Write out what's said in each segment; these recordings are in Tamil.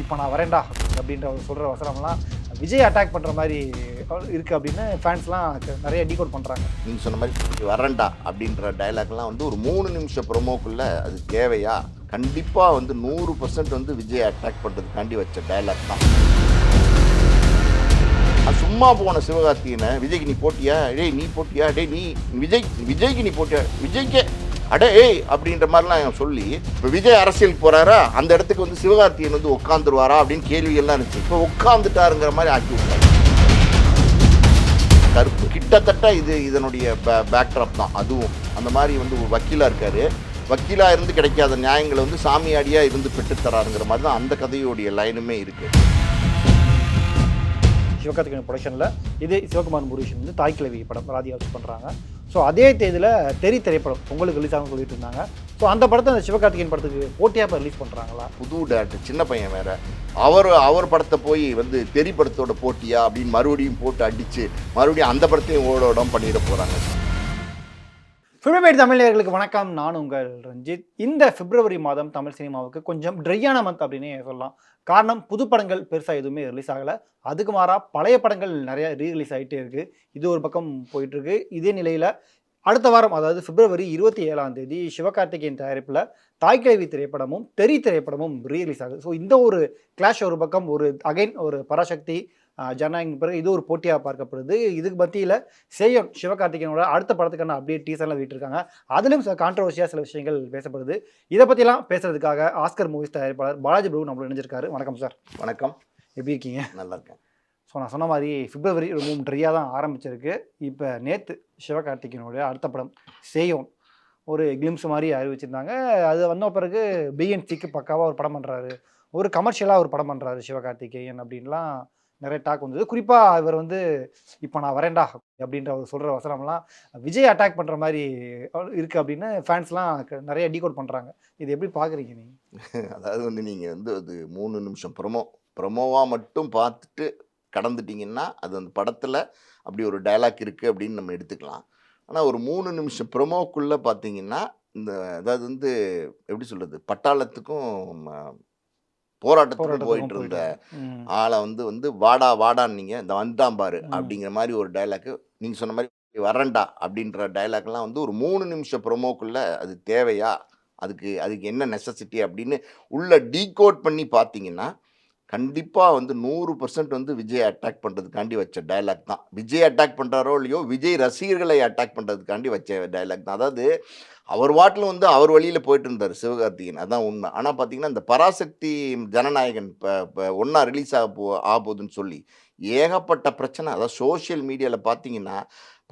இப்போ நான் வரேன்டா அப்படின்ற அவர் சொல்கிற வசனம்லாம் விஜய் அட்டாக் பண்ணுற மாதிரி இருக்குது அப்படின்னு ஃபேன்ஸ்லாம் நிறைய டீகோட் பண்ணுறாங்க. நீங்கள் சொன்ன மாதிரி வரேன்டா அப்படின்ற டைலாக்லாம் வந்து ஒரு 3 நிமிஷம் ப்ரொமோக்குள்ளே அது தேவையா? கண்டிப்பாக வந்து 100% வந்து விஜய் அட்டாக் பண்ணுறதுக்காண்டி வச்ச டைலாக் தான். சும்மா போன சிவகார்த்திகேயனை விஜய்க்கு நீ போட்டியா, டேய் நீ போட்டியா, டேய் நீ விஜய்க்கு நீ போட்டியா, விஜய்க்கே அடே ஏய் அப்படின்ற மாதிரிலாம் சொல்லி இப்போ விஜய் அரசியலுக்கு போகிறாரா அந்த இடத்துக்கு வந்து சிவகார்த்திகேயன் வந்து உட்காந்துருவாரா அப்படின்னு கேள்விகள்லாம் இருந்துச்சு. இப்போ உட்காந்துட்டாருங்கிற மாதிரி ஆக்கி விட்டாரு. கருப்பு கிட்டத்தட்ட இதனுடைய பேக்ட்ராப் தான். அதுவும் அந்த மாதிரி வந்து ஒரு வக்கீலாக இருக்கார். வக்கீலாக இருந்து கிடைக்காத நியாயங்களை வந்து சாமியாடியாக இருந்து பெற்றுத்தராருங்கிற மாதிரி தான் அந்த கதையோடைய லைனுமே இருக்குது. சிவகார்த்திகேயன் ப்ரொடக்ஷனில் இது சிவகுமார் முருகேசன் வந்து தாய் கிழவி படம் ராதி ஹவுஸ் பண்ணுறாங்க. ஸோ அதே தேதியில் தெரி திரைப்படம் உங்களுக்கு ரிலீஸ் ஆகும் சொல்லிட்டு இருந்தாங்க. ஸோ அந்த படத்தை அந்த சிவகார்த்திகேயன் படத்துக்கு போட்டியாக இப்போ ரிலீஸ் பண்ணுறாங்களா? புது டேரக்டர் சின்ன பையன் வேறு அவர் படத்தை போய் வந்து தெரி படத்தோட போட்டியா அப்படின்னு மறுபடியும் போட்டு அடித்து மறுபடியும் அந்த படத்தையும் ஓடோடம் பண்ணிட போகிறாங்க. ஃபில்மேட் தமிழர்களுக்கு வணக்கம். நான் உங்கள் ரஞ்சித். இந்த பிப்ரவரி மாதம் தமிழ் சினிமாவுக்கு கொஞ்சம் ட்ரையான மந்த் அப்படின்னே சொல்லலாம். காரணம், புது படங்கள் பெருசாக எதுவுமே ரிலீஸ் ஆகலை. அதுக்கு மாறாக பழைய படங்கள் நிறைய ரீரிலீஸ் ஆகிட்டே இருக்குது. இது ஒரு பக்கம் போயிட்டுருக்கு. இதே நிலையில் அடுத்த வாரம், அதாவது பிப்ரவரி 27 சிவகார்த்திகேயன் தயாரிப்பில் தாய் கிழவி திரைப்படமும் தெரி திரைப்படமும் ரீரிலீஸ் ஆகுது. ஸோ இந்த ஒரு கிளாஷ் ஒரு பக்கம், ஒரு பராசக்தி ஜனநாயகம் பிறகு இது ஒரு போட்டியாக பார்க்கப்படுது. இதுக்கு மத்தியில் சேயோன் சிவகார்த்திகேயனோட அடுத்த படத்துக்கான அப்படியே டீசர்லாம் விட்டுருக்காங்க. அதிலும் சில கான்ட்ரவர்சியாக சில விஷயங்கள் பேசப்படுது. இதை பற்றிலாம் பேசுறதுக்காக ஆஸ்கர் மூவிஸ் தயாரிப்பாளர் பாலாஜி பிரபு நம்மளோட இணைஞ்சிருக்காரு. வணக்கம் சார். வணக்கம். எப்படி இருக்கீங்க? நல்லா இருக்கேன். ஸோ நான் சொன்ன மாதிரி பிப்ரவரி ரொம்பவும் ட்ரையாக தான் ஆரம்பிச்சிருக்கு. இப்போ நேற்று சிவகார்த்திகேயனுடைய அடுத்த படம் சேயோன் ஒரு கிளிம்ஸ் மாதிரி அறிவிச்சிருந்தாங்க. அது வந்த பிறகு பிஎன்சிக்கு பக்காவாக ஒரு படம் பண்ணுறாரு, ஒரு கமர்ஷியலாக ஒரு படம் பண்ணுறாரு சிவகார்த்திகேயன் அப்படின்லாம் நிறைய டாக் வந்தது. குறிப்பாக இவர் வந்து இப்போ நான் வரேன்டா அப்படின்ற அவர் சொல்கிற வசனம்லாம் விஜய் அட்டாக் பண்ணுற மாதிரி இருக்குது அப்படின்னு ஃபேன்ஸ்லாம் நிறைய டீகோட் பண்ணுறாங்க. இது எப்படி பார்க்குறீங்க நீங்கள்? அதாவது வந்து நீங்கள் வந்து அது 3 நிமிஷம் ப்ரொமோவாக மட்டும் பார்த்துட்டு கடந்துட்டிங்கன்னா அது அந்த படத்தில் அப்படி ஒரு டைலாக் இருக்குது அப்படின்னு நம்ம எடுத்துக்கலாம். ஆனால் ஒரு 3 நிமிஷம் ப்ரொமோக்குள்ளே பார்த்தீங்கன்னா அதாவது வந்து எப்படி சொல்கிறது, பட்டாளத்துக்கும் போராட்டத்துக்கும் போயிட்டு இருந்த ஆளை வந்து வாடான்னு நீங்கள் இந்த வந்தான் பாரு அப்படிங்கிற மாதிரி ஒரு டைலாக்கு, நீங்கள் சொன்ன மாதிரி வரேன்டா அப்படின்ற டைலாக்லாம் வந்து ஒரு 3 நிமிஷம் ப்ரொமோக்குள்ளே அது தேவையா, அதுக்கு என்ன நெசசிட்டி அப்படின்னு உள்ள டீகோட் பண்ணி பார்த்தீங்கன்னா கண்டிப்பாக வந்து 100% வந்து விஜய் அட்டாக் பண்ணுறதுக்காண்டி வச்ச டைலாக் தான். விஜய் அட்டாக் பண்ணுறாரோ இல்லையோ, விஜய் ரசிகர்களை அட்டாக் பண்ணுறதுக்காண்டி வச்ச டைலாக் தான். அதாவது அவர் வாட்டில் வந்து அவர் வழியில் போயிட்டு இருந்தார் சிவகார்த்திகேயன், அதான் உண்மை. ஆனால் பார்த்தீங்கன்னா இந்த பராசக்தி ஜனநாயகன் இப்போ ஒன்றா ரிலீஸ் ஆகுதுன்னு சொல்லி ஏகப்பட்ட பிரச்சனை. அதாவது சோஷியல் மீடியாவில் பார்த்தீங்கன்னா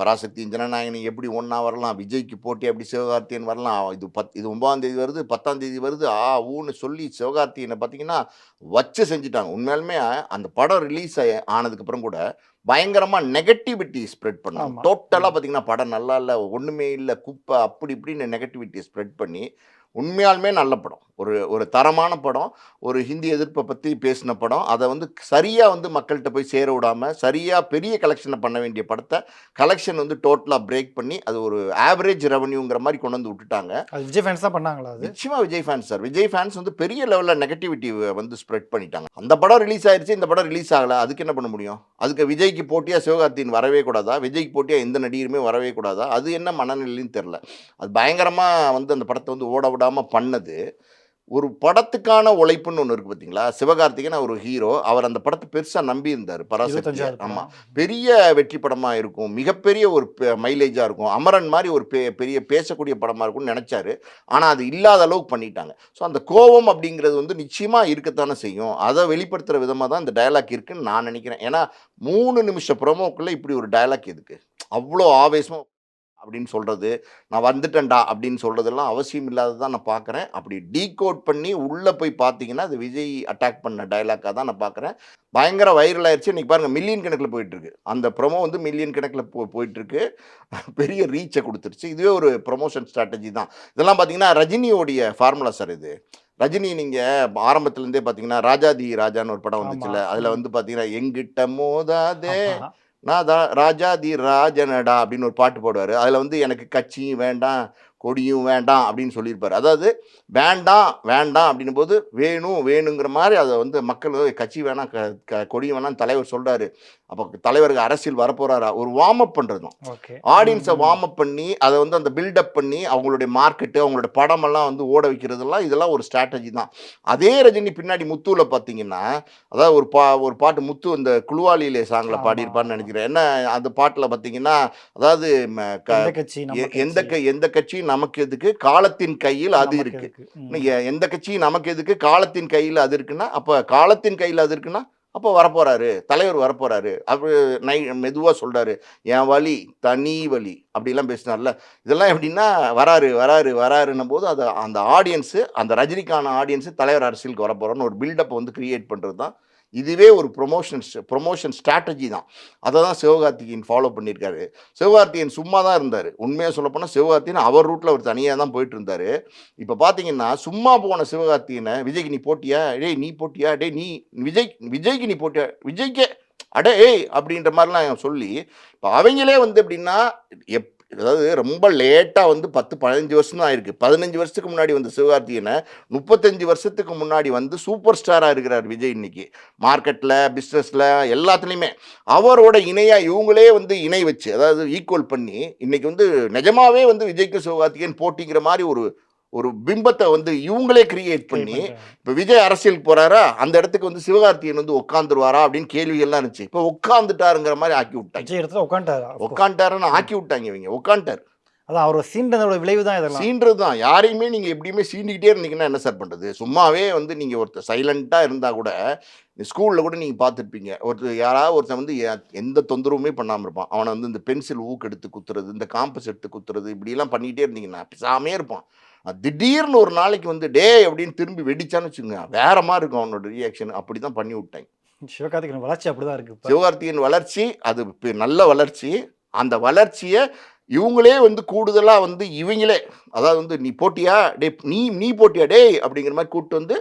பராசக்தி ஜனநாயகனை எப்படி ஒன்றா வரலாம், விஜய்க்கு போட்டி எப்படி சிவகார்த்திகேயன் வரலாம், இது 9ஆம் வருது 10ஆம் வருது ஊன்னு சொல்லி சிவகார்த்திகேயனை பார்த்தீங்கன்னா வச்சு செஞ்சுட்டாங்க. உண்மையாலுமே அந்த படம் ரிலீஸ் ஆனதுக்கப்புறம் கூட பயங்கரமாக நெகட்டிவிட்டி ஸ்ப்ரெட் பண்ணாங்க. டோட்டலாக பார்த்தீங்கன்னா படம் நல்லா இல்லை, ஒன்றுமே இல்லை, குப்பை, அப்படி இப்படின்னு நெகட்டிவிட்டி ஸ்ப்ரெட் பண்ணி உண்மையாலுமே நல்ல படம், ஒரு தரமான படம், ஒரு ஹிந்தி எதிர்ப்பை பற்றி பேசின படம். அதை வந்து சரியாக வந்து மக்கள்கிட்ட போய் சேர விடாமல் சரியாக பெரிய கலெக்ஷனை பண்ண வேண்டிய படத்தை கலெக்ஷன் வந்து டோட்டலாக பிரேக் பண்ணி அது ஒரு ஆவரேஜ் ரெவன்யூங்கிற மாதிரி கொண்டு வந்து விட்டுட்டாங்க. அது விஜய் ஃபேன்ஸ் தான் பண்ணாங்களா? நிச்சயமாக Vijay fans sir. Vijay fans வந்து பெரிய லெவலில் நெகட்டிவிட்டி வந்து ஸ்ப்ரெட் பண்ணிட்டாங்க. அந்த படம் ரிலீஸ் ஆயிடுச்சு, இந்த படம் ரிலீஸ் ஆகலை, அதுக்கு என்ன பண்ண முடியும்? அதுக்கு விஜய்க்கு போட்டியாக சிவகார்த்திகேயன் வரவே கூடாதா? விஜய்க்கு போட்டியாக எந்த நடிகருமே வரவே கூடாதா? அது என்ன மனநிலைன்னு தெரில. அது பயங்கரமாக வந்து அந்த படத்தை வந்து ஓட விடாமல் பண்ணது. ஒரு படத்துக்கான உழைப்புன்னு ஒன்று இருக்குது பார்த்தீங்களா? சிவகார்த்திகேயன் ஒரு ஹீரோ, அவர் அந்த படத்தை பெருசாக நம்பி இருந்தார். பராசக்தி ஆமாம், பெரிய வெற்றி படமாக இருக்கும், மிகப்பெரிய ஒரு மைலேஜாக இருக்கும், அமரன் மாதிரி ஒரு பெரிய பேசக்கூடிய படமாக இருக்கும்னு நினச்சாரு. ஆனால் அது இல்லாத அளவுக்கு பண்ணிட்டாங்க. ஸோ அந்த கோபம் அப்படிங்கிறது வந்து நிச்சயமாக இருக்கத்தானே செய்யும். அதை வெளிப்படுத்துகிற விதமாக தான் இந்த டயலாக் இருக்குதுன்னு நான் நினைக்கிறேன். ஏன்னா 3 நிமிஷம் ப்ரோமோக்குள்ளே இப்படி ஒரு டயலாக் எதுக்கு? அவ்வளோ ஆவேசமாக அப்படின்னு சொல்கிறது, நான் வந்துட்டேன்டா அப்படின்னு சொல்கிறதெல்லாம் அவசியம் இல்லாததான் நான் பார்க்குறேன். அப்படி டீகோட் பண்ணி உள்ளே போய் பார்த்தீங்கன்னா அது விஜய் அட்டாக் பண்ண டைலாக்காக தான் நான் பார்க்குறேன். பயங்கர வைரல் ஆயிடுச்சு. இன்றைக்கி பாருங்கள், மில்லியன் கணக்கில் போயிட்டுருக்கு. அந்த ப்ரொமோ வந்து மில்லியன் கணக்கில் போயிட்டுருக்கு. பெரிய ரீச்சை கொடுத்துருச்சு. இதுவே ஒரு ப்ரொமோஷன் ஸ்ட்ராட்டஜி தான். இதெல்லாம் பார்த்தீங்கன்னா ரஜினியோடைய ஃபார்முலா சார் இது. ரஜினி நீங்கள் ஆரம்பத்துலேருந்தே பார்த்தீங்கன்னா ராஜாதி ராஜான்னு ஒரு படம் வந்துச்சுல்ல, அதில் வந்து பார்த்தீங்கன்னா எங்கிட்ட மோதாதே நான் தான் ராஜாதி ராஜனடா அப்படின்னு ஒரு பாட்டு போடுவார். அதில் வந்து எனக்கு கட்சியும் வேண்டாம், கொடியும் வேண்டாம் அப்படின்னு சொல்லியிருப்பாரு. அதாவது வேண்டாம் வேண்டாம் அப்படின்னும் போது வேணும் வேணுங்கிற மாதிரி அதை வந்து மக்கள் கட்சி வேணாம் கொடியும் வேணாம் தலைவர் சொல்றாரு. அப்போ தலைவருக்கு அரசியல் வரப்போறாரா ஒரு வார்ம் அப் பண்றது. ஓகே. ஆடியன்ஸை வார்ம் அப் பண்ணி அதை வந்து அந்த பில்டப் பண்ணி அவங்களுடைய மார்க்கெட்டு அவங்களோட படமெல்லாம் வந்து ஓட வைக்கிறதெல்லாம் இதெல்லாம் ஒரு ஸ்ட்ராட்டஜி தான். அதே ரஜினி பின்னாடி முத்துவில் பார்த்தீங்கன்னா, அதாவது ஒரு பாட்டு முத்து இந்த குழுவாளியிலே சாங்கில் பாடியிருப்பான்னு நினைக்கிறேன். என்ன அந்த பாட்டில் பார்த்தீங்கன்னா, அதாவது எந்த கட்சி நம்ம எந்த கட்சியும் நமக்கு எதுக்கு, காலத்தின் கையில் அது இருக்கு. எந்த கட்சியும் நமக்கு எதுக்கு, காலத்தின் கையில் அது இருக்குன்னா, அப்போ காலத்தின் கையில் அது இருக்குன்னா அப்போ வரப்போறாரு, தலைவர் வரப்போறாரு. அப்படி மெதுவாக சொல்றாரு, என் வழி தனி வழி அப்படிலாம் பேசினார்ல. இதெல்லாம் எப்படின்னா வராரு வராரு வராருன்னும் போது அது அந்த ஆடியன்ஸு, அந்த ரஜினிக்கான ஆடியன்ஸு தலைவர் அரசியலுக்கு வரப்போறான்னு ஒரு பில்டப் வந்து கிரியேட் பண்ணுறது தான். இதுவே ஒரு ப்ரொமோஷன் ஸ்ட்ராட்டஜி தான். அதை தான் சிவகார்த்திகேயன் ஃபாலோ பண்ணியிருக்காரு. சிவகார்த்திகேயன் சும்மா தான் இருந்தார். உண்மையாக சொல்லப்போனால் சிவகார்த்திகேயன் அவர் ரூட்டில் அவர் தனியாக தான் போயிட்டு இருந்தார். இப்போ பார்த்தீங்கன்னா சும்மா போன சிவகார்த்திகேயனை விஜய்க்கு நீ போட்டியா, டேய் நீ போட்டியா, டேய் நீ விஜய்க்கு நீ போட்டியா, விஜய்க்கே அடே ஏய் அப்படின்ற மாதிரிலாம் சொல்லி இப்போ அவங்களே வந்து எப்படின்னா அதாவது ரொம்ப லேட்டாக வந்து 10-15 வருஷம் தான் ஆயிருக்கு. 15 வருஷத்துக்கு முன்னாடி வந்து சிவகார்த்திகேயனை 35 வருஷத்துக்கு முன்னாடி வந்து சூப்பர் ஸ்டாராக இருக்கிறார் விஜய். இன்னைக்கு மார்க்கெட்டில் பிஸ்னஸில் எல்லாத்துலேயுமே அவரோட இணையாக இவங்களே வந்து இணை வச்சு அதாவது ஈக்குவல் பண்ணி இன்னைக்கு வந்து நிஜமாவே வந்து விஜய்க்கு சிவகார்த்திகேயன் போட்டிங்கிற மாதிரி ஒரு பிம்பத்தை வந்து இவங்களே கிரியேட் பண்ணி இப்போ விஜய் அரசியலுக்கு போறாரா அந்த இடத்துக்கு வந்து சிவகார்த்திகேயன் வந்து உட்காந்துருவாரா அப்படின்னு கேள்விகள்லாம் இருந்துச்சு. இப்போ உட்காந்துட்டாருங்கிற மாதிரி ஆக்கி விட்டாங்க. உட்காந்துட்டாருன்னு ஆக்கி விட்டாங்க. இவங்க உட்காந்துட்டாரு. அதான் அவர் சீண்டதோட விளைவு தான் இதெல்லாம். சீன்றது தான். யாரையுமே நீங்கள் எப்படியுமே சீண்டிக்கிட்டே இருந்தீங்கன்னா என்ன சார் பண்ணுறது? சும்மாவே வந்து நீங்கள் ஒருத்தர் சைலண்ட்டாக இருந்தால் கூட ஸ்கூலில் கூட நீங்கள் பார்த்துருப்பீங்க. ஒருத்தன் வந்து எந்த தொந்தரவுமே பண்ணாமல் இருப்பான். அவனை வந்து இந்த பென்சில் ஊக்கு எடுத்து குத்துறது, இந்த காம்பஸ் எடுத்து குத்துறது இப்படிலாம் பண்ணிக்கிட்டே இருந்தீங்கன்னா பிசாமே இருப்பான். திடீர்னு ஒரு நாளைக்கு வந்து டே அப்படின்னு திரும்பி வெடிச்சான்னு வச்சுக்கோங்க, வேற மாதிரி இருக்கும் அவனோட ரியாக்ஷன். அப்படி தான் பண்ணி விட்டாங்க. சிவகார்த்திகேயன் வளர்ச்சி அப்படிதான் இருக்கு. சிவகார்த்திகேயன் வளர்ச்சி அது நல்ல வளர்ச்சி. அந்த வளர்ச்சியை இவங்களே வந்து கூடுதலாக வந்து இவங்களே அதாவது வந்து நீ போட்டியா டே நீ போட்டியா டே அப்படிங்கிற மாதிரி கூப்பிட்டு வந்து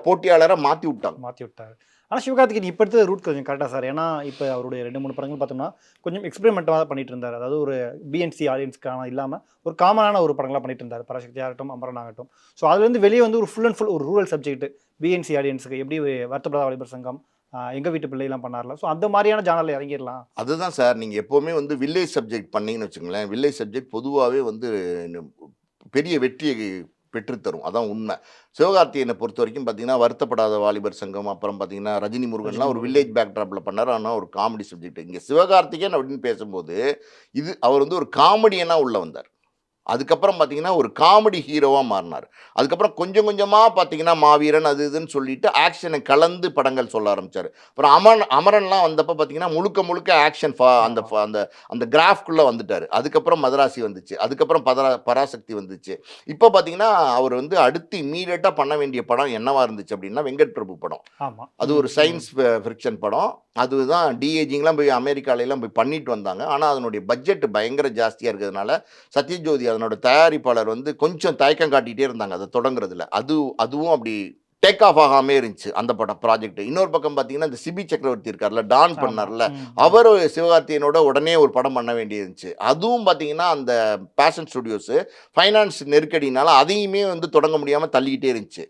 போட்டியாளரை மாற்றி விட்டாங்க. ஆனால் சிவகார்த்திகேயன் இப்போ எடுத்த ரூட் கொஞ்சம் கரெக்டாக சார். ஏன்னா இப்போ அவருடைய 2-3 படங்கள் பார்த்தோம்னா கொஞ்சம் எக்ஸ்பெரிமெண்ட்டாக தான் பண்ணிட்டு இருந்தார். அதாவது ஒரு பிஎன்சி ஆடியன்ஸ்க்கான இல்லாமல் ஒரு காமனான ஒரு படங்களாக பண்ணிட்டு இருந்தார். பராசக்தி ஆகட்டும், அமரன் ஆகட்டும். ஸோ அதுலேருந்து வெளியே வந்து ஒரு ஃபுல் அண்ட் ஃபுல் ஒரு ரூரல் சப்ஜெக்ட் பிஎன்சி ஆடியன்ஸுக்கு எப்படி வருத்தப்படாத வாலிபர் சங்கம், எங்கள் வீட்டு பிள்ளைலாம் பண்ணார்ல. ஸோ அந்த மாதிரியான ஜானலில் இறங்கிடலாம். அதுதான் சார். நீங்கள் எப்போவுமே வந்து வில்லேஜ் சப்ஜெக்ட் பண்ணீங்கன்னு வச்சுங்களேன், வில்லேஜ் சப்ஜெக்ட் பொதுவாகவே வந்து பெரிய வெற்றியை பெற்றுத்தரும். அதான் உண்மை. சிவகார்த்திகேயனை பொறுத்த வரைக்கும் பார்த்தீங்கன்னா வருத்தப்படாத வாலிபர் சங்கம், அப்புறம் பார்த்தீங்கன்னா ரஜினி முருகன்லாம் ஒரு வில்லேஜ் பேக்ட்ராப்பில் பண்ணார். ஆனால் ஒரு காமெடி சப்ஜெக்ட். இங்கே சிவகார்த்திகேயன் அப்படின்னு பேசும்போது அவர் வந்து ஒரு காமெடியனாக உள்ள வந்தார். அதுக்கப்புறம் பார்த்தீங்கன்னா ஒரு காமெடி ஹீரோவாக மாறினார். அதுக்கப்புறம் கொஞ்சம் கொஞ்சமாக பார்த்தீங்கன்னா மாவீரன் அது இதுன்னு சொல்லிட்டு ஆக்ஷனை கலந்து படங்கள் சொல்ல ஆரம்பித்தார். அப்புறம் அமரன்லாம் வந்தப்போ பார்த்தீங்கன்னா முழுக்க ஆக்ஷன் அந்த அந்த அந்த கிராஃப்குள்ளே வந்துட்டார். அதுக்கப்புறம் மதராசி வந்துச்சு. அதுக்கப்புறம் பராசக்தி வந்துச்சு. இப்போ பார்த்தீங்கன்னா அவர் வந்து அடுத்து இம்மீடியட்டாக பண்ண வேண்டிய படம் என்னவா இருந்துச்சு அப்படின்னா வெங்கட் பிரபு படம். அது ஒரு சயின்ஸ் ஃபிக்ஷன் படம். அதுதான் டிஏஜிங்லாம் போய் அமெரிக்காலெலாம் போய் பண்ணிட்டு வந்தாங்க. ஆனால் அதனுடைய பட்ஜெட் பயங்கர ஜாஸ்தியாக இருக்கிறதுனால சத்யஜோதி அதனோட தயாரிப்பாளர் வந்து கொஞ்சம் தயக்கம் காட்டிகிட்டே இருந்தாங்க அதை தொடங்குறதுல. அதுவும் அப்படி டேக் ஆஃப் ஆகாமே இருந்துச்சு அந்த படம் ப்ராஜெக்ட். இன்னொரு பக்கம் பார்த்தீங்கன்னா இந்த சிபி சக்கரவர்த்தி இருக்கார்ல, டான் பண்ணார்ல, அவர் சிவகார்த்திகேயனோட உடனே ஒரு படம் பண்ண வேண்டியிருந்துச்சு. அதுவும் பார்த்தீங்கன்னா அந்த பேஷன் ஸ்டுடியோஸு ஃபைனான்ஸ் நெருக்கடினால அதையுமே வந்து தொடங்க முடியாமல் தள்ளிக்கிட்டே இருந்துச்சு.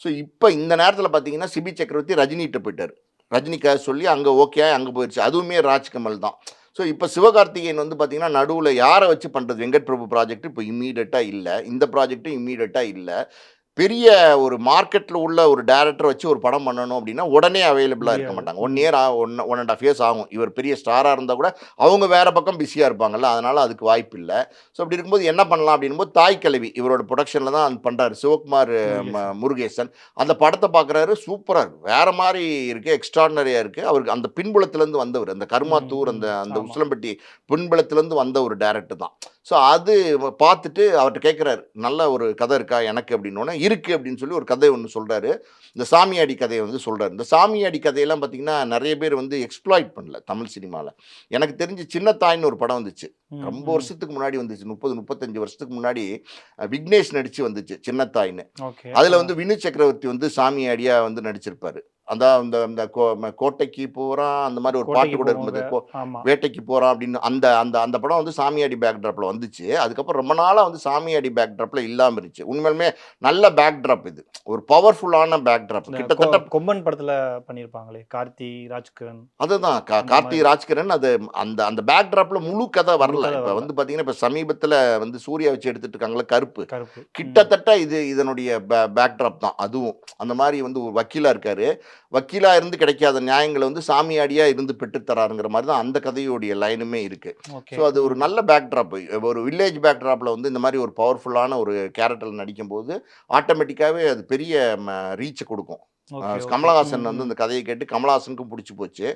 ஸோ இப்போ இந்த நேரத்தில் பார்த்தீங்கன்னா சிபி சக்கரவர்த்தி ரஜினிகிட்ட போயிட்டார். ரஜினிக்காக சொல்லி அங்கே ஓகே அங்கே போயிடுச்சு. அதுவுமே ராஜ்கமல் தான். ஸோ இப்போ சிவகார்த்திகேயன் வந்து பார்த்தீங்கன்னா நடுவில் யாரை வச்சு பண்ணுறது? வெங்கட் பிரபு ப்ராஜெக்ட் இப்போ இம்மீடியட்டாக இல்லை, இந்த ப்ராஜெக்ட்டும் இம்மீடியட்டாக இல்லை. பெரிய ஒரு மார்க்கெட்டில் உள்ள ஒரு டேரக்டர் வச்சு ஒரு படம் பண்ணணும் அப்படின்னா உடனே அவைலபிளாக இருக்க மாட்டாங்க. 1 இயர் 1.5 இயர்ஸ் ஆகும். இவர் பெரிய ஸ்டாராக இருந்தால் கூட அவங்க வேறு பக்கம் பிஸியாக இருப்பாங்கல்ல, அதனால் அதுக்கு வாய்ப்பு இல்லை. ஸோ அப்படி இருக்கும்போது என்ன பண்ணலாம் அப்படின்போது தாய் கிழவி இவரோட ப்ரொடக்ஷனில் தான் பண்ணுறாரு சிவகுமார் முருகேசன். அந்த படத்தை பார்க்குறாரு, சூப்பராக இருக்குது, வேறு மாதிரி இருக்குது, எக்ஸ்ட்ராடனரியாக இருக்குது. அவருக்கு அந்த பின்புலத்துலேருந்து வந்தவர், அந்த கருமாத்தூர் அந்த உசிலம்பட்டி பின்புலத்துலேருந்து வந்த ஒரு டேரக்டர் தான். ஸோ அது பார்த்துட்டு அவர்கிட்ட கேட்குறாரு, நல்ல ஒரு கதை இருக்கா எனக்கு அப்படின்னோடனே இருக்குது அப்படின்னு சொல்லி ஒரு கதை ஒன்று சொல்கிறாரு. இந்த சாமியாடி கதையை வந்து சொல்கிறார். இந்த சாமியாடி கதையெல்லாம் பார்த்திங்கன்னா நிறைய பேர் வந்து எக்ஸ்ப்ளாய்ட் பண்ணல தமிழ் சினிமாவில். எனக்கு தெரிஞ்சு சின்னத்தாய்ன்னு ஒரு படம் வந்துச்சு, ரொம்ப வருஷத்துக்கு முன்னாடி வந்துச்சு, 30-35 வருஷத்துக்கு முன்னாடி விக்னேஷ் நடித்து வந்துச்சு சின்னத்தாய்ன்னு. அதில் வந்து வினு சக்கரவர்த்தி வந்து சாமியாடியாக வந்து நடிச்சிருப்பார். அந்த அந்த அந்த கோட்டைக்கு போறான் அந்த மாதிரி ஒரு பாட்டு கோட்டைக்கு கூட போவோம். இருக்கும்போது ஆமா. வேட்டைக்கு போறான் அப்படின்னு அந்த அந்த அந்த படம் வந்து சாமியாடி பேக்ட்ராப்ல வந்துச்சு. அதுக்கப்புறம் ரொம்ப நாளா வந்து சாமியாடி பேக்ட்ராப்ல இல்லாம இருந்துச்சு. உண்மையாலுமே நல்ல பேக்ட்ராப் இது. ஒரு பவர்ஃபுல்லான பேக்ட்ராப். இந்த கிட்டத்தட்ட கொம்பன் படத்துல பண்ணியிருப்பாங்களே! கார்த்தி, ராஜ்கிரண் அதுதான் அந்த கார்த்தி மாரி ராஜ்கிரண் அது அந்த அந்த பேக்ட்ராப்ல முழு கதை முழு வரல. கதை இப்ப வரல. வந்து பார்த்தீங்கன்னா, இப்ப சமீபத்தில வந்து சூர்யா வச்சு எடுத்துட்டு இருக்காங்கல்ல கருப்பு. கருப்பு. ம். கிட்டத்தட்ட இது இதனுடைய பேக்ட்ராப் தான் அதுவும். அந்த மாரி வந்து ஒரு வக்கீலா இருக்காரு. வக்கீலா இருந்து கிடைக்காத நியாயங்கள வந்து சாமியாடியா இருந்து பெற்றுத் தராருங்கிற மாரி தான் அந்த கதையோடைய லைனுமே இருக்கு. ஓகே. ஸோ அது ஒரு ம். நல்ல பேக்ட்ராப். ஒரு வில்லேஜ் பேக்ட்ராப்ல வந்து இந்த மாரி ஒரு பவர்ஃபுல்லான ஒரு கேரக்டர்ல நடிக்கும்போது, ஆட்டோமேட்டிக்காவே அது பெரிய ரீச் குடுக்கும். Okay, okay. ம், கமலஹாசன் வந்து ம். அந்த கதைய கேட்டு கமலஹாசனுக்கும் புடிச்சு போச்சு.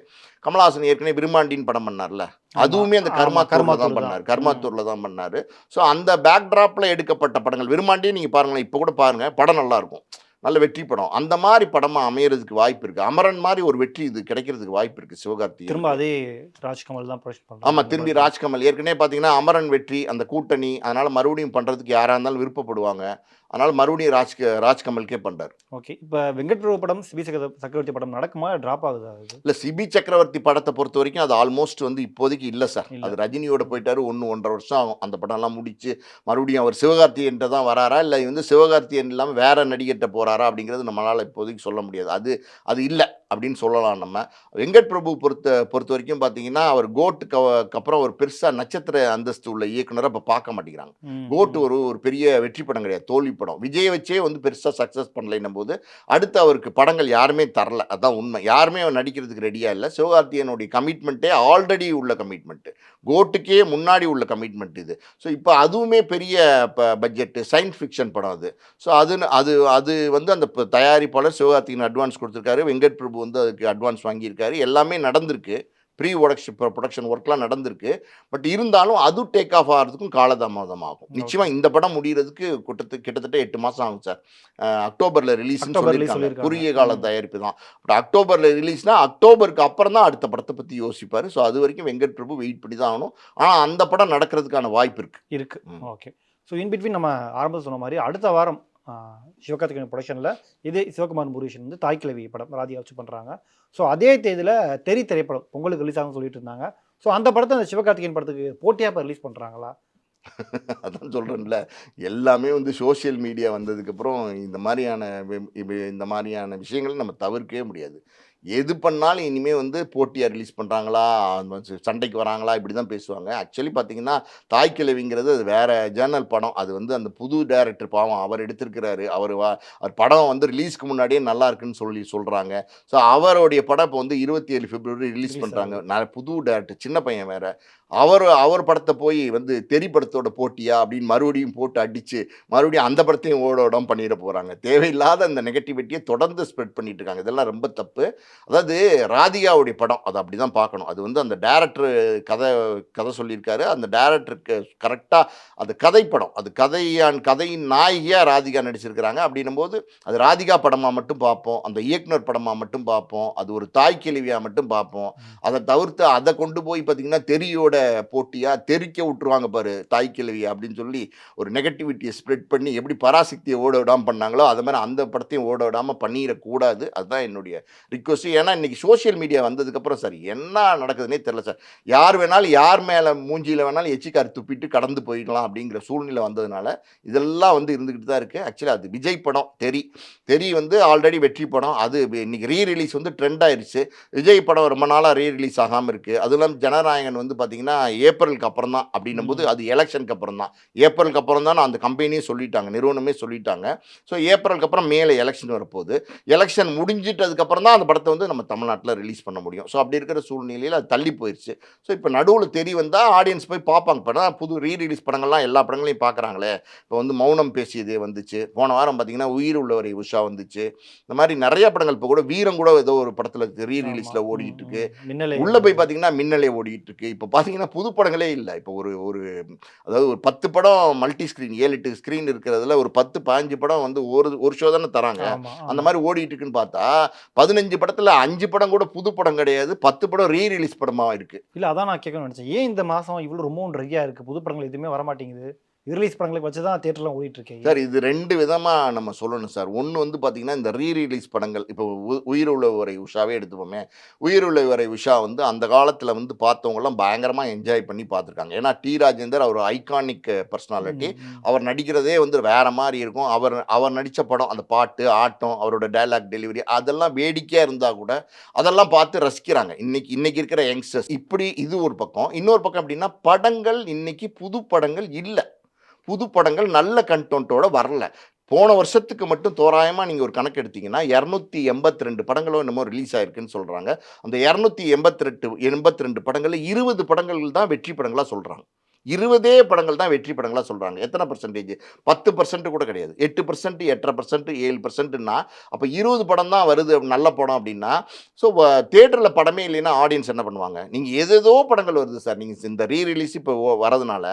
கமலஹாசன் ஏற்கனவே விருமாண்டின்னு படம் பண்ணார்ல. ஆமா, அதுவுமே அந்த ஆமா. கர்மாத்தூர்ல தான் கருமாத்தூர் தான். பண்ணாரு. ம். கர்மாத்தூர்ல தான் பண்ணாரு. ஸோ அந்த பேக்ட்ராப்ல எடுக்கப்பட்ட படங்கள் விருமாண்டியும் நீங்க பாருங்களேன், இப்ப கூட பாருங்க. படம் நல்லாருக்கும். நல்ல வெற்றி படம். அந்த மாரி படமா அமையறதுக்கு வாய்ப்பு இருக்கு. அமரன் மாரி ஒரு வெற்றி இது கிடைக்கிறதுக்கு வாய்ப்பு இருக்கு திரும்ப சிவகார்த்திகேயனுக்கு. அதே ராஜ்கமல் தான் புரொடக்ஷன் ஆமா. பண்றாங்க இந்த திரும்பி படத்தையும். ராஜ்கமல் ஏற்கனவே பார்த்தீங்கன்னா, அமரன் வெற்றி, அந்த கூட்டணி, அதனால மறுபடியும் பண்றதுக்கு யாரா இருந்தாலும் விருப்பப்படுவாங்க. அதனால மறுபடியும் ராஜ்கமலுக்கே பண்றாரு. ஓகே. இப்ப வெங்கட் பிரபு படம், சிபி சக்கரவர்த்தி படம் நடக்குமா? டிராப் ஆகுதா இது? இல்ல சிபி சக்கரவர்த்தி படத்த பொறுத்தவரைக்கும் அது ஆல்மோஸ்ட் வந்து இப்போதைக்கு இல்ல சார். இல்ல. அது ரஜினியோட ம். போயிட்டாரு. 1, 1 1/2 வருஷம் ஆகும். அந்த படம்லாம் முடிச்சு, மறுபடியும் அவர் சிவகார்த்திகேயன்ட்ட தான் வராரா? இல்ல வந்து சிவகார்த்திகேயன் இல்லாம வேற நடிகர்ட்ட போறாரா? அப்படிங்கிறது நம்மளால இப்போதைக்கு சொல்ல முடியாது. அது அது இல்ல அப்படின்னு சொல்லலாம் நம்ம. வெங்கட் பிரபு பொறுத்தவரைக்கும் பார்த்தீங்கன்னா, அவர் கோட்டுக்கு அப்புறம் ஒரு பெருசா நட்சத்திர அந்தஸ்து உள்ள இயக்குனர இப்ப பார்க்க மாட்டேங்கிறாங்க. ம், கோட் ம். ஒரு பெரிய வெற்றி படம் கிடையாது. தோல்வி படம். விஜய வச்சே வந்து பெருசா சக்சஸ் பண்ணலைன்னும்போது, அடுத்து அவருக்கு படங்கள் யாருமே தரல. அதான் உண்மை. யாருமே அவர் நடிக்கிறதுக்கு ரெடியா இல்ல. சிவகார்த்திகேயனுடைய கமிட்மெண்ட்டே ஆல்ரெடி உள்ள கமிட்மெண்ட். கோட்டுக்கே முன்னாடி உள்ள கமிட்மெண்ட் இது. ஸோ இப்ப அதுவுமே பெரிய பட்ஜெட் சயன்ஸ் ஃபிக்ஷன் படம் அது. ஸோ அது அது வந்து அந்த தயாரிப்பாளர் சிவகார்த்திகேயன் அட்வான்ஸ் குடுத்திருக்காரு. வெங்கட் பிரபு வந்து அதுக்கு அட்வான்ஸ் வாங்கியிருக்காரு. எல்லாமே நடந்திருக்கு. ப்ரொடக்ஷன் ஒர்க்லாம் நடந்திருக்கு. பட் இருந்தாலும் அது டேக் ஆஃப் ஆகுறதுக்கும் காலதாமதம் ஆகும். நிச்சயமா ஓகே. இந்த படம் முடியறதுக்கு கிட்டத்தட்ட 8 மாசம் ஆகும் சார். அக்டோபர்ல ரிலீஸ்ன்னு அக்டோபர்லயே சொல்லியிருக்காங்க. சொல்லியிருக்காங்க. குறுகிய கால ம். தயாரிப்பு தான். பட் அக்டோபர்ல ரிலீஸ்னா, அக்டோபருக்கு அப்புறம் தான் அடுத்த படத்த பத்தி யோசிப்பாரு. ஸோ அதுவரைக்கும் வெங்கட் பிரபு வெயிட் பண்ணி தான் ஆகணும். ஆனா அந்த படம் நடக்கிறதுக்கான வாய்ப்பு இருக்கு. இருக்கு. ம். ஓகே. ஸோ இன் பிட்வீன் நம்ம ஆரம்பத்துல சொன்ன மாரி, அடுத்த வாரம் சிவகார்த்திகேயன் புரொடக்ஷன்ல இதே சிவகுமார் முருகேசன் வந்து தாய் கிழவி படம் ராதிகா வச்சு பண்றாங்க. ஸோ அதே தேதியில தெறி திரைப்படம் பொங்கலுக்கு ரிலீஸ் ஆகும்னு சொல்லிட்டு இருந்தாங்க. ஸோ அந்த படத்த அந்த சிவகார்த்திகேயன் படத்துக்கு போட்டியா இப்ப ரிலீஸ் பண்றாங்களா? அதான் சொல்றேன்ல. எல்லாமே வந்து சோசியல் மீடியா வந்ததுக்கப்புறம் இந்த மாரியான விஷயங்கள நம்ம தவிர்க்கவே முடியாது. எது பண்ணாலும் இனிமே வந்து போட்டியா ரிலீஸ் பண்றாங்களா, சண்டைக்கு வராங்களா இப்படி தான் பேசுவாங்க. ஆக்சுவலி பார்த்தீங்கன்னா, தாய் கிழவிங்கிறது அது வேற ஜர்னல் படம். அது வந்து அந்த புது டைரக்டர் பாவம் அவர் எடுத்திருக்கிறாரு. அவர் படம் வந்து ரிலீஸ்க்கு முன்னாடியே நல்லா இருக்குன்னு சொல்றாங்க. ஸோ அவருடைய படம் இப்போ வந்து 27 பிப்ரவரி ரிலீஸ் ரிலீஸ் பண்றாங்க. ஆகுது. புது டைரக்டர் சின்ன பையன் வேற. அவர் படத்த போய் வந்து தெறி படத்தோட போட்டியா அப்படின்னு மறுபடியும் போட்டு அடிச்சு, மறுபடியும் அந்த படத்தையும் ஓட விடாம பண்ணிற போறாங்க. தேவையில்லாத அந்த நெகட்டிவிட்டிய தொடர்ந்து ஸ்ப்ரெட் பண்ணிட்டு இருக்காங்க. இதெல்லாம் ரொம்ப தப்பு. அதாவது ராதிகாவுடைய படம். அத அப்படிதான் பார்க்கணும். அது வந்து அந்த டைரக்டர் கதை கதை சொல்லியிருக்காரு. அந்த டைரக்டருக்கு கரெக்ட்டா அது கதைப்படம். அது கதையின் நாயகியா ராதிகா நடிச்சிருக்கிறாங்க. அப்படின்னும்போது, அது ராதிகா படமா மட்டும் பார்ப்போம். அந்த இயக்குனர் படமா மட்டும் பார்ப்போம். அது ஒரு தாய் கிழவியா மட்டும் பார்ப்போம். ம். அத தவிர்த்து அத கொண்டு போய் பார்த்தீங்கன்னா, தெறியோட போட்டியா தெறிக்க விட்டுருவாங்க பாரு, தாய் கிழவிய அப்படின்னு சொல்லி ஒரு நெகட்டிவிட்டிய ஸ்ப்ரெட் பண்ணி எப்படி பராசக்திய ஓட விடாம பண்ணாங்களோ, அது மாரி அந்த படத்தையும் ஓட விடாம பண்ணிறக்கூடாது. அதுதான் என்னுடைய ரிக்வெஸ்ட். ஏன்னா, இன்னைக்கு சோசியல் மீடியா வந்ததுக்கப்புறம் சார் என்ன நடக்குதுன்னே தெரியல சார். யார் வேணாலும் யார் மேல மூஞ்சியில வேணாலும் எச்சிக்காரி துப்பிட்டு கடந்து போயிடலாம் அப்படிங்கிற சூழ்நிலை வந்ததுனால, இதெல்லாம் வந்து இருந்துகிட்டு தான் இருக்கு. ஆக்சுவலா அது விஜய் படம் தெறி. தெறி வந்து ஆல்ரெடி வெற்றி படம். அது இன்னைக்கு ரிலீஸ் வந்து ட்ரெண்ட் ஆயிருச்சு. விஜய் படம் ரொம்ப நாளா ரிலீஸ் ஆகாம இருக்கு. அதுவும் இல்லாம ஜனநாயகன் வந்து பார்த்தீங்கன்னா, ஏப்ரலுக்கு அப்புறம் தான் அப்படின்னும்போது, ம். அது எலக்ஷனுக்கு அப்புறம் தான். ஏப்ரலுக்கு அப்புறம் தான் அந்த கம்பெனியே சொல்லிட்டாங்க. நிறுவனமே சொல்லிட்டாங்க. ஸோ ஏப்ரலுக்கு அப்புறம் மேல எலக்ஷன் வரப்போது. எலக்ஷன் முடிஞ்சிட்டதுக்கு அப்புறம் தான் அந்த படத்த வந்து நம்ம தமிழ்நாட்டுல ரிலீஸ் பண்ண முடியும். ஸோ அப்படி இருக்கிற சூழ்நிலையில அது தள்ளி போயிருச்சு. ஸோ இப்ப நடுவுல தெறி வந்தா ஆடியன்ஸ் போய் பார்ப்பாங்க. இப்ப தான் புது ரிலீஸ் படங்கள்லாம் எல்லா படங்களையும் பார்க்குறாங்களே. இப்போ வந்து மௌனம் பேசியது வந்துச்சு. போன வாரம் பார்த்தீங்கன்னா, உயிர் உள்ளவரை உஷா வந்துச்சு. இந்த மாரி நெறைய படங்கள் இப்போ கூட வீரம் கூட ஏதோ ஒரு படத்துல ஆமா. ரிலீஸ்ல ம், ஓடிட்டு இருக்கு. ம். மின்னலே உள்ள போய் பார்த்தீங்கன்னா, மின்னலே ஓடிட்டு இருக்கு. இப்ப பார்த்தீங்கன்னா, புது படங்களே இல்ல. இப்போ ஒரு ஒரு அதாவது ஒரு 10 படம் மல்டி ஸ்கிரீன் 7, 8 ஸ்கிரீன் இருக்கிறதுல ஒரு 10, 15 படம் வந்து ஒரு ஷோ தானே தராங்க. ஆமா, அந்த ஆமா. மாரி ஓடிட்டு இருக்குன்னு பார்த்தா, 15 படத்துல 5 படம் கூட புது படம் கிடையாது. 10 படம் ரிலீஸ் படமா இருக்கு. இல்ல அதான் நான் கேட்கணும்னு நெனச்சேன். ஏன் இந்த மாசம் இவ்ளோ ரொம்பவும் ட்ரையா இருக்கு? புது படங்கள் எதுவுமே வரமாட்டேங்குது. ரிலீஸ் படங்களுக்கு வச்சு தான் தியேட்டர்ல ஓடிட்டு இருக்கீங்க. சார் இது 2 விதமா நம்ம சொல்லணும் சார். ஒண்ணு வந்து பார்த்தீங்கன்னா, இந்த ரிலீஸ் படங்கள் இப்போ உயிர் உள்ளவரை உஷாவே எடுத்துப்போமே. உயிர் உள்ளவரை உஷா வந்து அந்த காலத்தில வந்து பார்த்தவங்கலாம் பயங்கரமா என்ஜாய் பண்ணி பார்த்துருக்காங்க. ஏன்னா, டி. ராஜேந்தர் அவர் ஐகானிக் பெர்சனாலிட்டி. அவர் நடிக்கிறதே வந்து வேற மாரி இருக்கும். அவர் அவர் நடிச்ச படம் அந்த பாட்டு, ஆட்டம், அவரோட டயலாக் டெலிவரி அதெல்லாம் வேடிக்கையா இருந்தா கூட, அதெல்லாம் பார்த்து ரசிக்கிறாங்க. இன்னைக்கு இன்னைக்கு இருக்கிற யங்ஸ்டர்ஸ். இப்படி இது ஒரு பக்கம். இன்னொரு பக்கம் எப்படின்னா, படங்கள் இன்னைக்கு புது படங்கள் இல்ல. புது படங்கள் நல்ல கன்டென்ட்டோட வரல. போன வருஷத்துக்கு மட்டும் தோராயமா நீங்க ஒரு கணக்கு எடுத்தீங்கன்னா, 282 படங்களோ என்னமோ ரிலீஸ் ஆயிருக்குன்னு சொல்றாங்க. அந்த 282 படங்கள்ல 20 படங்கள் தான் வெற்றி படங்களா சொல்றாங்க. 20 படங்கள் தான் வெற்றி படங்களா சொல்றாங்க. எத்தன பெர்சன்டேஜ்? 10% கூட கிடையாது. 8%, 8.5%, 7%ன்னா அப்ப 20 படம் தான் வருது நல்ல படம் அப்படின்னா, ஸோ தியேட்டர்ல படமே இல்லைன்னா ஆடியன்ஸ் என்ன பண்ணுவாங்க? நீங்க ஏதேதோ படங்கள் வருது சார். நீங்க இந்த ரிலீஸ் இப்போ வரதுனால,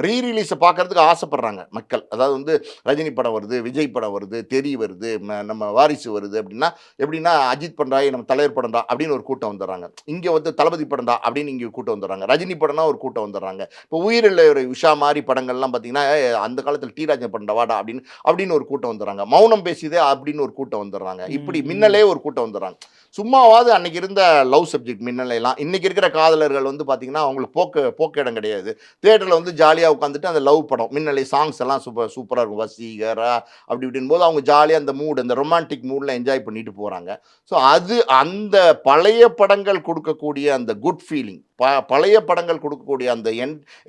ரிலீஸ பார்க்கறதுக்கு ஆசைப்படுறாங்க மக்கள். அதாவது வந்து ரஜினி படம் வருது, விஜய் படம் வருது, தெறி வருது, நம்ம வாரிசு வருது அப்படின்னா, எப்படின்னா அஜித் படம்டா, நம்ம தலைவர் படம்டா அப்படின்னு ஒரு கூட்டம் வந்துடுறாங்க. இங்க வந்து தளபதி படம்டா அப்படின்னு இங்க கூட்டம் வந்துடுறாங்க. ரஜினி படம்னா ஒரு கூட்டம் வந்துடுறாங்க. இப்போ உயிரில்லை ஒரு உஷா மாதிரி படங்கள்லாம் பார்த்தீங்கன்னா, அந்த காலத்தில் டி. ராஜன் படம்டா வாடா அப்படின்னு ஒரு கூட்டம் வந்துடுறாங்க. மௌனம் பேசியதே அப்படின்னு ஒரு கூட்டம் வந்துடுறாங்க. இப்படி மின்னலே ஒரு கூட்டம் வந்துடுறாங்க. சும்மாவாவது அன்னைக்கு இருந்த லவ் சப்ஜெக்ட் மின்னலைலாம் இன்னைக்கு இருக்கிற காதலர்கள் வந்து பார்த்தீங்கன்னா, அவங்களுக்கு போக்கு இடம் கிடையாது. தியேட்டரில் வந்து ஜாலியாக உட்காந்துட்டு அந்த லவ் படம் மின்னலை சாங்ஸ் எல்லாம் சூப்பராக இருக்கும். வசீகரா அப்படி இப்படின்னு போது அவங்க ஜாலியாக அந்த மூடு அந்த ரொமான்டிக் மூடில் என்ஜாய் பண்ணிட்டு போகிறாங்க. ஸோ அந்த பழைய படங்கள் கொடுக்கக்கூடிய அந்த குட் ஃபீலிங் பழைய படங்கள் கொடுக்கக்கூடிய அந்த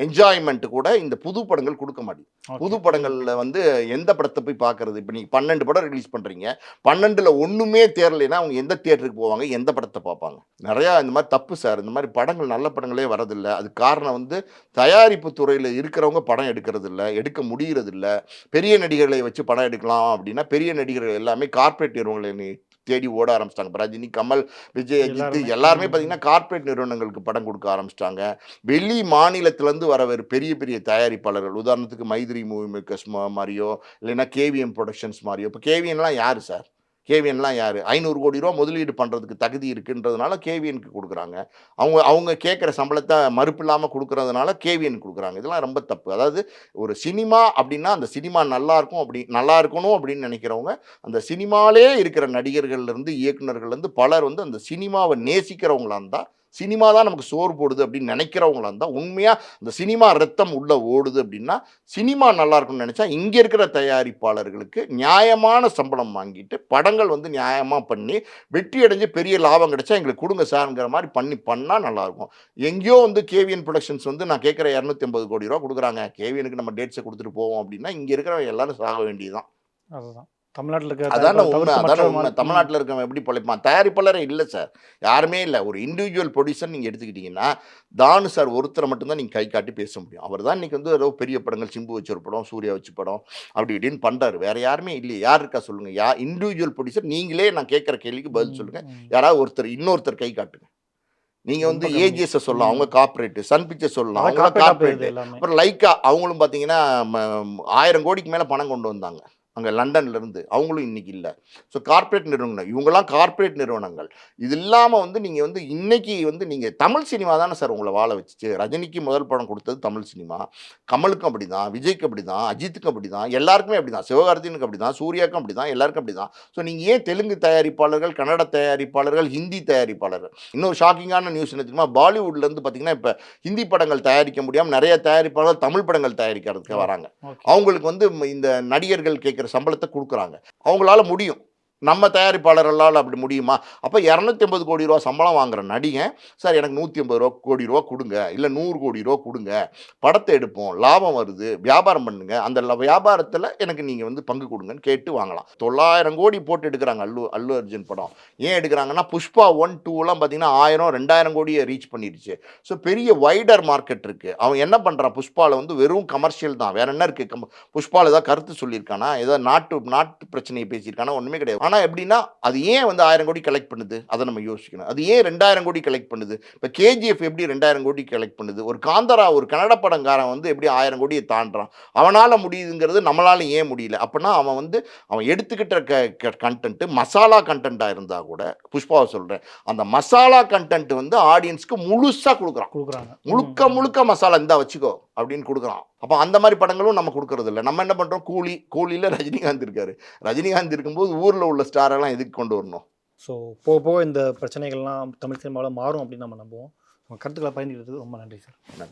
என்ஜாய்மெண்ட் கூட இந்த புது படங்கள் கொடுக்க மாட்டேங்குது. புது படங்களில் வந்து எந்த படத்தை போய் பார்க்கறது? இப்போ நீங்கள் 12 படம் ரிலீஸ் பண்ணுறீங்க, 12ல் ஒன்றுமே தேரலைன்னா அவங்க எந்த தியேட்டருக்கு போவாங்க, எந்த படத்தை பார்ப்பாங்க? நிறையா இந்த மாதிரி தப்பு சார். இந்த மாதிரி படங்கள் நல்ல படங்களே வரதில்லை. அது காரணம் வந்து தயாரிப்பு துறையில் இருக்கிறவங்க படம் எடுக்கிறது இல்லை, எடுக்க முடிகிறது இல்லை. பெரிய நடிகர்களை வச்சு படம் எடுக்கலாம் அப்படின்னா பெரிய நடிகர்கள் எல்லாமே கார்ப்பரேட் நிறுவனங்களை தேடி ஓட ஆரம்பிச்சிட்டாங்க. ரஜினி, கமல், விஜய், அஜித் எல்லாருமே பார்த்தீங்கன்னா கார்ப்பரேட் நிறுவனங்களுக்கு படம் கொடுக்க ஆரம்பிச்சிட்டாங்க. வெளி மாநிலத்திலேருந்து வர பெரிய பெரிய தயாரிப்பாளர்கள், உதாரணத்துக்கு மைதிரி மூவி மேக்கர்ஸ் மாதிரியோ இல்லைன்னா கேவிஎம் ப்ரொடக்ஷன்ஸ் மாதிரியோ. இப்போ கேவிஎன்லாம் யார் சார்? கேவிஎன்லாம் யார்? 500 கோடி ரூபா முதலீடு பண்ணுறதுக்கு தகுதி இருக்குன்றதுனால கேவிஎனுக்கு கொடுக்குறாங்க. அவங்க கேட்குற சம்பளத்தை மறுப்பு இல்லாமல் கொடுக்குறதுனால கேவிஎன் கொடுக்குறாங்க. இதெல்லாம் ரொம்ப தப்பு. அதாவது ஒரு சினிமா அப்படின்னா அந்த சினிமா நல்லா இருக்கணும் அப்படின்னு நினைக்கிறவங்க, அந்த சினிமாலே இருக்கிற நடிகர்கள்லேருந்து இயக்குநர்கள்லேருந்து பலர் வந்து அந்த சினிமாவை நேசிக்கிறவங்களா இருந்தால், சினிமா தான் நமக்கு சோறு போடுது அப்படின்னு நினைக்கிறவங்களா இருந்தால், உண்மையாக அந்த சினிமா ரத்தம் உள்ள ஓடுது அப்படின்னா, சினிமா நல்லா இருக்கும்னு நினச்சா இங்கே இருக்கிற தயாரிப்பாளர்களுக்கு நியாயமான சம்பளம் வாங்கிட்டு படங்கள் வந்து நியாயமாக பண்ணி வெற்றி அடைஞ்சு பெரிய லாபம் கிடைச்சா எங்களுக்கு கொடுங்க சார்ங்கிற மாதிரி பண்ணால் நல்லாயிருக்கும். எங்கேயோ வந்து கேவிஎன் ப்ரொடக்ஷன்ஸ் வந்து நான் கேட்குற 250 கோடி ரூபா கொடுக்குறாங்க, கேவிஎனுக்கு நம்ம டேட்ஸை கொடுத்துட்டு போவோம் அப்படின்னா இங்கே இருக்கிறவங்க எல்லாரும் சாக வேண்டியதுதான். அதுதான் தமிழ்நாட்டில் இருக்க அதான உண்மை. தமிழ்நாட்டில் இருக்கவன் எப்படி பிழைப்பான்? தயாரிப்பாளரே இல்லை சார், யாருமே இல்லை. ஒரு இண்டிவிஜுவல் ப்ரொடியூசர் நீங்கள் எடுத்துக்கிட்டிங்கன்னா, தானு சார் ஒருத்தரை மட்டும்தான் நீங்கள் கை காட்டி பேச முடியும். அவர் தான் இன்றைக்கி வந்து ஏதோ பெரிய படங்கள், சிம்பு வச்சு ஒரு படம், சூர்யா வச்சு படம் அப்படி இப்படின்னு பண்ணுறாரு. வேறு யாருமே இல்லையே. யார் இருக்கா சொல்லுங்கள்? இண்டிவிஜுவல் ப்ரொடியூசர் நீங்களே நான் கேட்குற கேள்விக்கு பதில் சொல்லுங்கள். யாராவது இன்னொருத்தர் கை காட்டுங்க. நீங்க வந்து ஏஜிஎஸ் சொல்லலாம், அவங்க கார்ப்பரேட். சன் பிக்சர்ஸ் சொல்லலாம், அவங்க கார்ப்பரேட். அப்புறம் லைக்கா அவங்களும் பார்த்தீங்கன்னா 1000 கோடிக்கு மேலே பணம் கொண்டு வந்தாங்க அங்கே லண்டன்லேருந்து. அவங்களும் இன்றைக்கி இல்லை. ஸோ கார்ப்பரேட் நிறுவனங்கள், இவங்கெல்லாம் கார்ப்பரேட் நிறுவனங்கள். இது இல்லாமல் வந்து நீங்கள் வந்து இன்றைக்கி வந்து நீங்கள் தமிழ் சினிமா தானே சார் உங்களை வாழ வச்சுச்சு. ரஜினிக்கு முதல் படம் கொடுத்தது தமிழ் சினிமா, கமலுக்கும் அப்படி தான், விஜய்க்கு அப்படி தான், அஜித்துக்கும் அப்படி தான், எல்லாருக்குமே அப்படி தான், சிவகார்த்தினுக்கு அப்படி தான், சூர்யாவுக்கும் அப்படி தான், எல்லாருக்கும் அப்படி தான். ஸோ நீங்கள் ஏன் தெலுங்கு தயாரிப்பாளர்கள், கன்னட தயாரிப்பாளர்கள், ஹிந்தி தயாரிப்பாளர்கள், இன்னொரு ஷாக்கிங்கான நியூஸ் என்ன தெரியுமா? பாலிவுட்லேருந்து பார்த்தீங்கன்னா இப்போ ஹிந்தி படங்கள் தயாரிக்க முடியாமல் நிறைய தயாரிப்பாளர்கள் தமிழ் படங்கள் தயாரிக்கிறதுக்கு வராங்க. அவங்களுக்கு வந்து இந்த நடிகர்கள் கேட்குற சம்பளத்தை கொடுக்குறாங்க. அவங்களால முடியும். நம்ம தயாரிப்பாளர்களால் அப்படி முடியுமா? அப்போ 250 கோடி ரூபா சம்பளம் வாங்குற நடிகன், சார் எனக்கு 150 கோடி ரூபா கொடுங்க, இல்லை 100 கோடி ரூபா கொடுங்க, படத்தை எடுப்போம், லாபம் வருது, வியாபாரம் பண்ணுங்க, அந்த வியாபாரத்தில் எனக்கு நீங்கள் வந்து பங்கு கொடுங்கன்னு கேட்டு வாங்கலாம். 900 கோடி போட்டு எடுக்கிறாங்க அல்லு அர்ஜுன் படம். ஏன் எடுக்கிறாங்கன்னா, புஷ்பா 1, 2லாம் பார்த்தீங்கன்னா 1000, 2000 கோடியை ரீச் பண்ணிடுச்சு. ஸோ பெரிய வைடர் மார்க்கெட் இருக்குது. அவன் என்ன பண்ணுறான்? புஷ்பாவில் வந்து வெறும் கமர்ஷியல் தான், வேற என்ன இருக்குது? புஷ்பாவில் ஏதாவது கருத்து சொல்லியிருக்கானா? ஏதாவது நாட்டு பிரச்சனையை பேசியிருக்கானா? ஒன்றுமே கிடையாது. ஆனால் எப்படின்னா, அது ஏன் வந்து 1000 கோடி கலெக்ட் பண்ணுது? அதை நம்ம யோசிக்கணும். அது ஏன் 2000 கோடி கலெக்ட் பண்ணுது? இப்போ கேஜிஎஃப் எப்படி 2000 கோடி கலெக்ட் பண்ணுது? ஒரு காந்தரா, ஒரு கன்னட படங்காரன் வந்து எப்படி 1000 கோடியை தாண்டுறான்? அவனால் முடியுதுங்கிறது நம்மளால ஏன் முடியல? அப்படின்னா அவன் எடுத்துக்கிட்ட கண்டென்ட் மசாலா கண்டென்ட்டாக இருந்தால் கூட, புஷ்பாவை சொல்கிறேன், அந்த மசாலா கண்டென்ட் வந்து ஆடியன்ஸ்க்கு முழுசாக கொடுக்குறாங்க. முழுக்க மசாலா இருந்தால் வச்சுக்கோ, அப்படின்னு கொடுக்குறான். அப்போ அந்த மாதிரி படங்களும் நம்ம கொடுக்கறது இல்லை. நம்ம என்ன பண்ணுறோம், கூலியில் ரஜினிகாந்த் இருக்காரு. ரஜினிகாந்த் இருக்கும்போது ஊரில் உள்ள ஸ்டாரெல்லாம் எதுக்கு கொண்டு வரணும்? ஸோ போக போக இந்த பிரச்சனைகள்லாம் தமிழ் சினிமாவில் மாறும் அப்படின்னு நம்ம நம்புவோம். உங்கள் கருத்துக்களை பயந்துக்கிட்டது ரொம்ப நன்றி சார்.